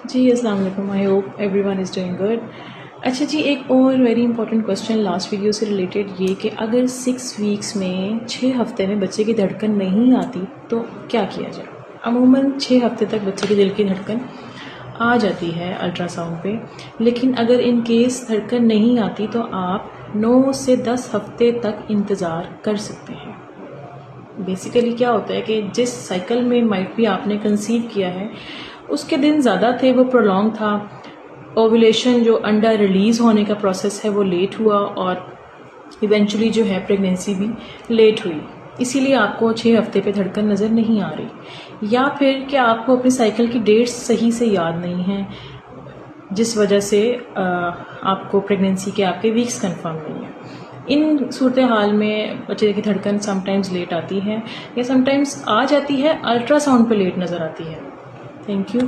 جی السلام علیکم. I hope every one is doing good. اچھا جی، ایک اور very important question last video سے ریلیٹڈ یہ کہ اگر 6 ویکس میں 6 ہفتے میں بچے کی دھڑکن نہیں آتی تو کیا کیا جائے؟ عموماً 6 ہفتے تک بچے کے دل کی دھڑکن آ جاتی ہے الٹرا ساؤنڈ پہ، لیکن اگر ان کیس دھڑکن نہیں آتی تو آپ 9 سے 10 ہفتے تک انتظار کر سکتے ہیں. بیسیکلی کیا ہوتا ہے کہ جس سائیکل میں مائٹ بھی آپ نے کنسیو کیا ہے اس کے دن زیادہ تھے، وہ پرولونگ تھا، اوولیشن جو انڈا ریلیز ہونے کا پروسیس ہے وہ لیٹ ہوا، اور ایونچولی جو ہے پریگنینسی بھی لیٹ ہوئی. اسی لیے آپ کو 6 ہفتے پہ دھڑکن نظر نہیں آ رہی، یا پھر کہ آپ کو اپنی سائیکل کی ڈیٹس صحیح سے یاد نہیں ہیں جس وجہ سے آپ کو پریگنینسی کے آپ کے ویکس کنفرم نہیں ہیں. ان صورتحال میں بچے کی دھڑکن سم ٹائمز لیٹ آتی ہے یا سم ٹائمز آ جاتی ہے، الٹرا ساؤنڈ پہ لیٹ نظر آتی ہے. Thank you.